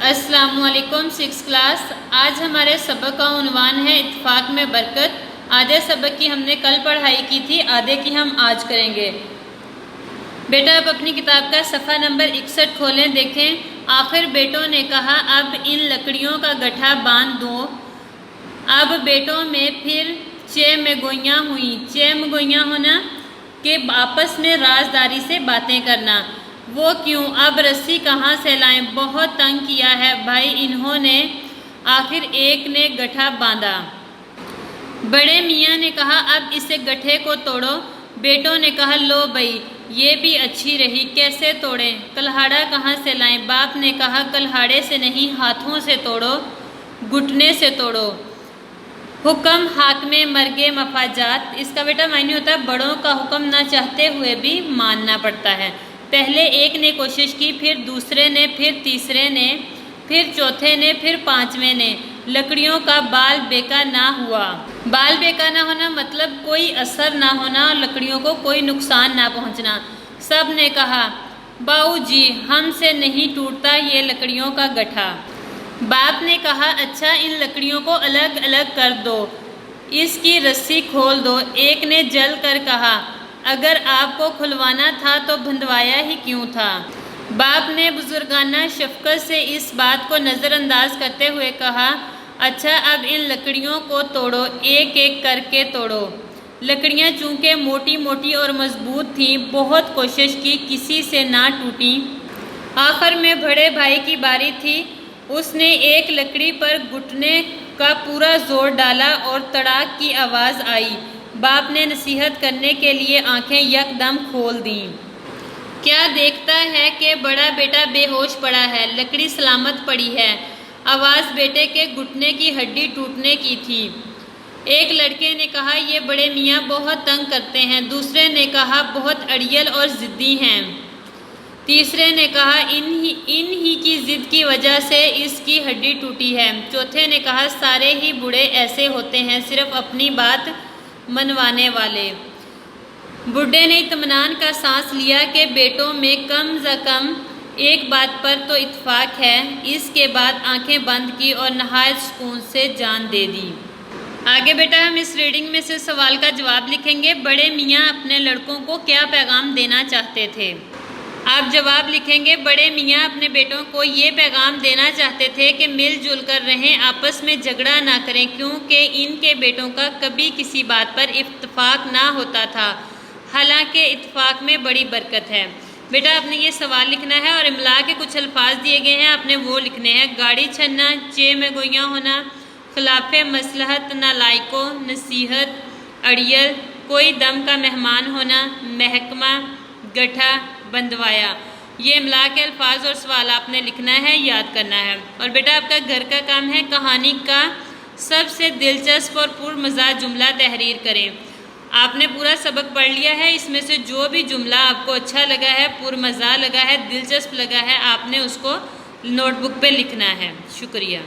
السلام علیکم 6 کلاس۔ آج ہمارے سبق کا عنوان ہے اتفاق میں برکت۔ آدھے سبق کی ہم نے کل پڑھائی کی تھی، آدھے کی ہم آج کریں گے۔ بیٹا اب اپنی کتاب کا صفحہ نمبر 61 کھولیں، دیکھیں۔ آخر بیٹوں نے کہا اب ان لکڑیوں کا گٹھا باندھ دو۔ اب بیٹوں میں پھر چہمگوئیاں ہوئیں۔ چہمگوئیاں ہونا کہ آپس میں رازداری سے باتیں کرنا۔ وہ کیوں؟ اب رسی کہاں سے لائیں؟ بہت تنگ کیا ہے بھائی انہوں نے۔ آخر ایک نے گٹھا باندھا۔ بڑے میاں نے کہا اب اسے گٹھے کو توڑو۔ بیٹوں نے کہا لو بھائی یہ بھی اچھی رہی، کیسے توڑیں؟ کلہاڑا کہاں سے لائیں؟ باپ نے کہا کلہاڑے سے نہیں، ہاتھوں سے توڑو، گھٹنے سے توڑو۔ حکم حاکم مرگ مفاجات۔ اس کا بیٹا معنی ہوتا ہے بڑوں کا حکم نہ چاہتے ہوئے بھی ماننا پڑتا ہے۔ پہلے ایک نے کوشش کی، پھر دوسرے نے، پھر تیسرے نے، پھر چوتھے نے، پھر پانچویں نے۔ لکڑیوں کا بال بیکا نہ ہوا۔ بال بیکا نہ ہونا مطلب کوئی اثر نہ ہونا اور لکڑیوں کو کوئی نقصان نہ پہنچنا۔ سب نے کہا باؤ جی ہم سے نہیں ٹوٹتا یہ لکڑیوں کا گٹھا۔ باپ نے کہا اچھا ان لکڑیوں کو الگ الگ کر دو، اس کی رسی کھول دو۔ ایک نے جل کر کہا اگر آپ کو کھلوانا تھا تو بندھوایا ہی کیوں تھا؟ باپ نے بزرگانہ شفقت سے اس بات کو نظر انداز کرتے ہوئے کہا اچھا اب ان لکڑیوں کو توڑو، ایک ایک کر کے توڑو۔ لکڑیاں چونکہ موٹی موٹی اور مضبوط تھیں، بہت کوشش کی کسی سے نہ ٹوٹیں۔ آخر میں بڑے بھائی کی باری تھی، اس نے ایک لکڑی پر گھٹنے کا پورا زور ڈالا اور تڑاک کی آواز آئی۔ باپ نے نصیحت کرنے کے لیے آنکھیں یکدم کھول دیں۔ کیا دیکھتا ہے کہ بڑا بیٹا بے ہوش پڑا ہے، لکڑی سلامت پڑی ہے۔ آواز بیٹے کے گھٹنے کی ہڈی ٹوٹنے کی تھی۔ ایک لڑکے نے کہا یہ بڑے میاں بہت تنگ کرتے ہیں۔ دوسرے نے کہا بہت اڑیل اور ضدی ہیں۔ تیسرے نے کہا ان ہی کی ضد کی وجہ سے اس کی ہڈی ٹوٹی ہے۔ چوتھے نے کہا سارے ہی بوڑھے ایسے ہوتے ہیں، صرف اپنی بات منوانے والے۔ بڈھے نے اطمینان کا سانس لیا کہ بیٹوں میں کم از کم ایک بات پر تو اتفاق ہے۔ اس کے بعد آنکھیں بند کی اور نہایت سکون سے جان دے دی۔ آگے بیٹا ہم اس ریڈنگ میں سے سوال کا جواب لکھیں گے۔ بڑے میاں اپنے لڑکوں کو کیا پیغام دینا چاہتے تھے؟ آپ جواب لکھیں گے بڑے میاں اپنے بیٹوں کو یہ پیغام دینا چاہتے تھے کہ مل جل کر رہیں، آپس میں جھگڑا نہ کریں، کیونکہ ان کے بیٹوں کا کبھی کسی بات پر اتفاق نہ ہوتا تھا، حالانکہ اتفاق میں بڑی برکت ہے۔ بیٹا آپ نے یہ سوال لکھنا ہے اور املا کے کچھ الفاظ دیے گئے ہیں، آپ نے وہ لکھنے ہیں۔ گاڑی چھننا، چہمگوئیاں ہونا، خلاف مصلحت، نالائکو، نصیحت، اڑیل، کوئی دم کا مہمان ہونا، محکمہ، گٹھا، بندھوایا۔ یہ املا کے الفاظ اور سوال آپ نے لکھنا ہے، یاد کرنا ہے۔ اور بیٹا آپ کا گھر کا کام ہے کہانی کا سب سے دلچسپ اور پرمزہ جملہ تحریر کریں۔ آپ نے پورا سبق پڑھ لیا ہے، اس میں سے جو بھی جملہ آپ کو اچھا لگا ہے، پرمزہ لگا ہے، دلچسپ لگا ہے، آپ نے اس کو نوٹ بک پہ لکھنا ہے۔ شکریہ۔